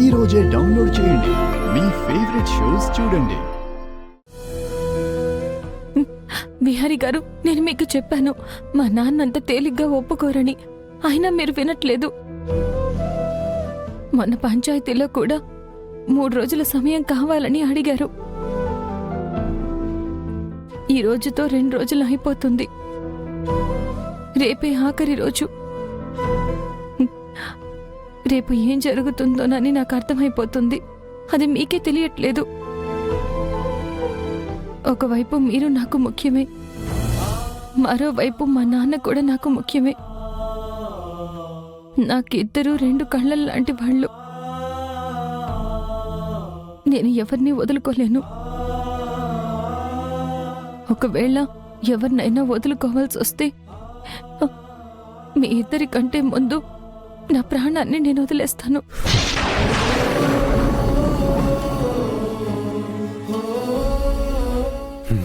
ఈ రోజే డౌన్లోడ్ చేయండి. మీ ఫేవరెట్ షోస్ చూడండి. విహారీ గారు, నేను మీకు చెప్పాను మా నాన్నంత తేలిగ్గా ఒప్పుకోరని. అయినా మీరు వినట్లేదు. మొన్న పంచాయతీలో కూడా 3 రోజుల సమయం కావాలని అడిగారు. ఈ రోజుతో 2 రోజులు అయిపోతుంది. రేపే ఆఖరి రోజు. రేపు ఏం జరుగుతుందోనని నాకు అర్థమైపోతుంది. అది మీకే తెలియట్లేదు. ఒకవైపు మీరు నాకు ముఖ్యమే, మరోవైపు మా నాన్న కూడా నాకు ముఖ్యమే. నాకిద్దరూ 2 కళ్ళ లాంటి వాళ్ళు. నేను ఎవరిని వదులుకోలేను. ఒకవేళ ఎవరినైనా వదులుకోవాల్సి వస్తే మీ ఇద్దరి కంటే ముందు నా ప్రాణాన్ని నేను వదిలేస్తాను.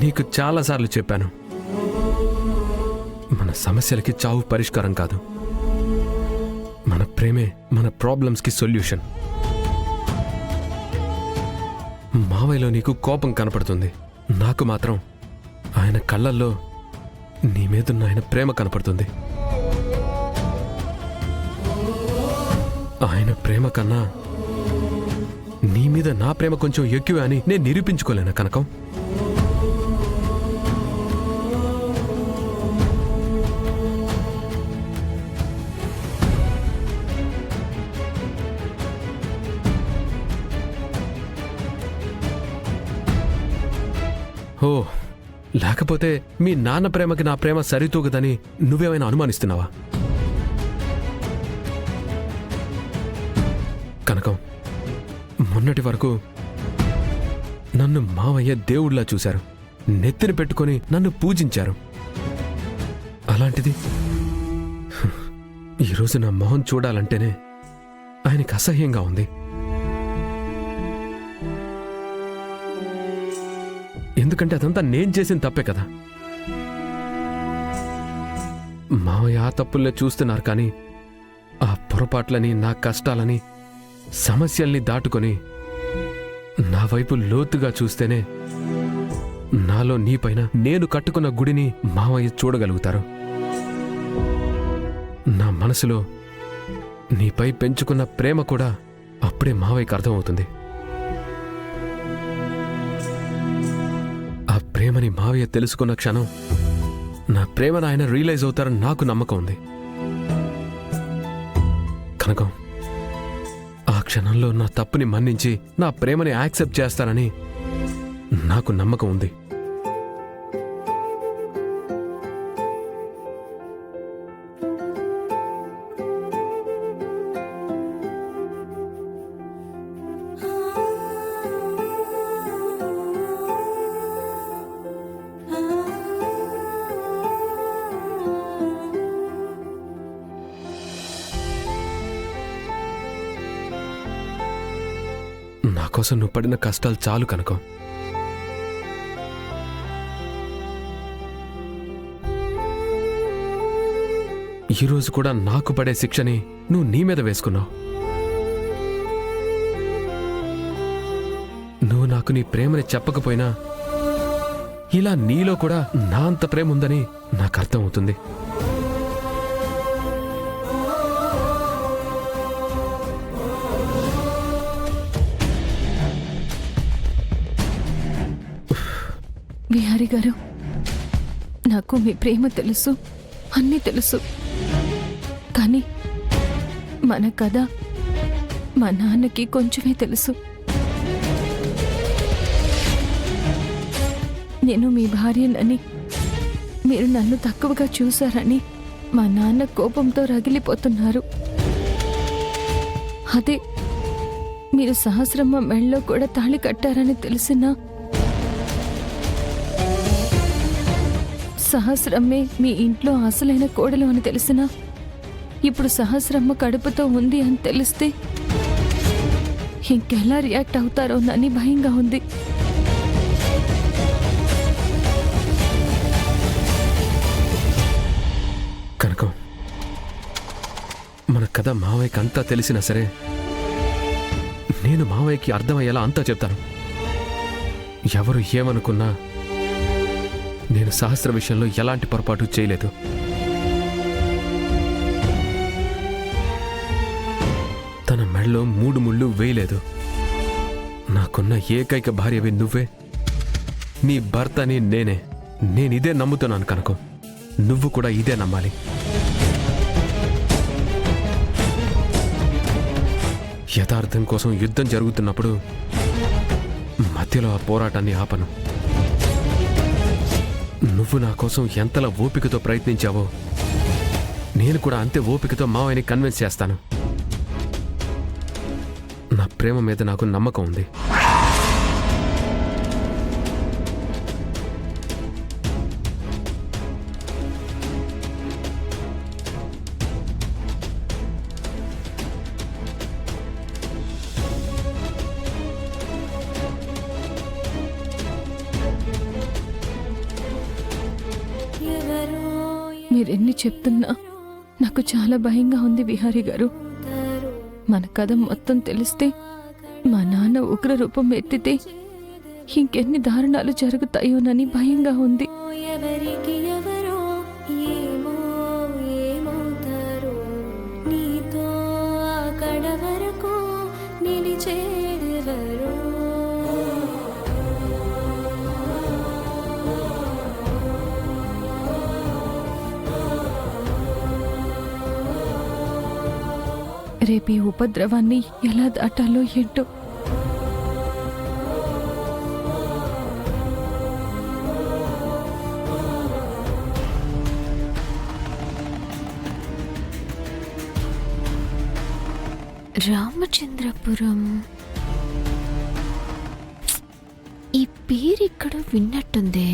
నీకు చాలాసార్లు చెప్పాను, మన సమస్యలకి చావు పరిష్కారం కాదు, మన ప్రేమే మన ప్రాబ్లమ్స్కి సొల్యూషన్. మావయ్యలో నీకు కోపం కనపడుతుంది, నాకు మాత్రం ఆయన కళ్ళల్లో నీ మీదున్న ఆయన ప్రేమ కనపడుతుంది. ఆయన ప్రేమ కన్నా నీ మీద నా ప్రేమ కొంచెం ఎక్కువ అని నేను నిరూపించుకోలేనా కనకం? ఓ, లేకపోతే మీ నాన్న ప్రేమకి నా ప్రేమ సరితూగదని నువ్వేమైనా అనుమానిస్తున్నావా? కనకం, మొన్నటి వరకు నన్ను మావయ్య దేవుళ్లా చూశారు, నెత్తిని పెట్టుకొని నన్ను పూజించారు. అలాంటిది ఈరోజు నా మొహం చూడాలంటేనే ఆయనకి అసహ్యంగా ఉంది. ఎందుకంటే అదంతా నేను చేసిన తప్పే కదా. మావయ్య ఆ తప్పుల్నే చూస్తున్నారు, కానీ ఆ పొరపాట్లని, నా కష్టాలని, సమస్యల్ని దాటుకొని నా వైపు లోతుగా చూస్తేనే నాలో నీపైన నేను కట్టుకున్న గుడిని మావయ్య చూడగలుగుతారు. నా మనసులో నీపై పెంచుకున్న ప్రేమ కూడా అప్పుడే మావయ్యకు అర్థమవుతుంది. ఆ ప్రేమని మావయ్య తెలుసుకున్న క్షణం నా ప్రేమను ఆయన రియలైజ్ అవుతారని నాకు నమ్మకం ఉంది. కనకం, ఆ క్షణంలో నా తప్పుని మన్నించి నా ప్రేమని యాక్సెప్ట్ చేస్తారని నాకు నమ్మకం ఉంది. నా కోసం నువ్వు పడిన కష్టాలు చాలు కనకం. ఈరోజు కూడా నాకు పడే శిక్షని నువ్వు నీ మీద వేసుకున్నావు. నువ్వు నాకు నీ ప్రేమని చెప్పకపోయినా ఇలా నీలో కూడా నా అంత ప్రేమ ఉందని నాకు అర్థమవుతుంది. విహారీ గారు, నాకు మీ ప్రేమ తెలుసు, అన్నీ తెలుసు. కానీ మన కథ మా నాన్నకి కొంచెమే తెలుసు. నేను మీ భార్యనని, మీరు నన్ను తక్కువగా చూశారని మా నాన్న కోపంతో రగిలిపోతున్నారు. అదే మీరు సహస్రమ్మ మెళ్ళలో కూడా తాళి కట్టారని తెలిసినా, సహస్రమ్మే మీ ఇంట్లో అసలైన కోడలు అని తెలిసినా, ఇప్పుడు సహస్రమ్మ కడుపుతో ఉంది అని తెలిస్తే ఇంకెలా రియాక్ట్ అవుతారోనని భయంగా ఉంది. కనకం, మన కథ మావయ్యకి అంతా తెలిసినా సరే నేను మావయ్యకి అర్థమయ్యేలా అంతా చెప్తాను. ఎవరు ఏమనుకున్నా నేను సహస్ర విషయంలో ఎలాంటి పొరపాటు చేయలేదు. తన మెడలో 3 ముళ్ళు వేయలేదు. నాకున్న ఏకైక భార్యవి నువ్వే, నీ భర్తని నేనే. నేనిదే నమ్ముతున్నాను కనుక నువ్వు కూడా ఇదే నమ్మాలి. యథార్థం కోసం యుద్ధం జరుగుతున్నప్పుడు మధ్యలో ఆ పోరాటాన్ని ఆపను. నువ్వు నా కోసం ఎంతలా ఓపికతో ప్రయత్నించావో నేను కూడా అంతే ఓపికతో మావయ్యని కన్విన్స్ చేస్తాను. నా ప్రేమ మీద నాకు నమ్మకం ఉంది. మీరెన్ని చెప్తున్నా నాకు చాలా భయంగా ఉంది విహారీ గారు. మన కథ మొత్తం తెలిస్తే, మా నాన్న ఉగ్ర రూపం ఎత్తితే ఇంకెన్ని దారుణాలు జరుగుతాయోనని భయంగా ఉంది. ఎవరికి ఎవరో ఏమో ఏమవుతారో, నీతో అక్కడ వరకు నిలిచేదెవరో. రేపు ఈ ఉపద్రవాన్ని ఎలా దాటాలో ఏంటో. రామచంద్రపురం, ఈ పేరు ఇక్కడ విన్నట్టుందే.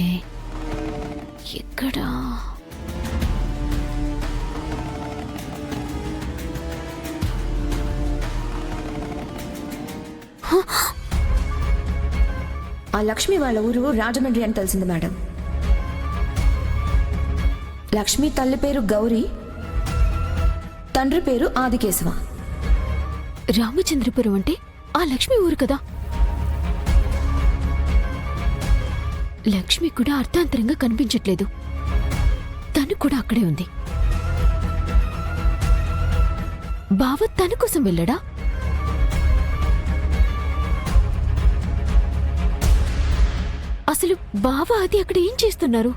ఎక్కడా? ఆ లక్ష్మి వాళ్ళ ఊరు రాజమండ్రి అని తెలిసింది మేడం. లక్ష్మి తల్లి పేరు గౌరీ, తండ్రి పేరు ఆదికేశవ. రామచంద్రపురం అంటే ఆ లక్ష్మి ఊరు కదా. లక్ష్మి కూడా అర్థాంతరంగా కనిపించట్లేదు. తను కూడా అక్కడే ఉంది. బావ తన కోసం వెళ్ళడా? అసలు బావ అది అక్కడ ఏం చేస్తున్నారు?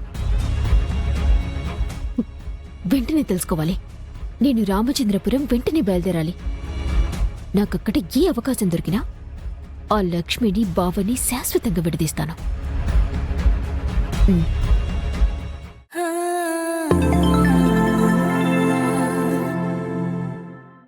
వెంటనే తెలుసుకోవాలి. నేను రామచంద్రపురం వెంటనే బయలుదేరాలి. నాకక్కడ ఏ అవకాశం దొరికినా ఆ లక్ష్మిని బావని శాశ్వతంగా విడదీస్తాను.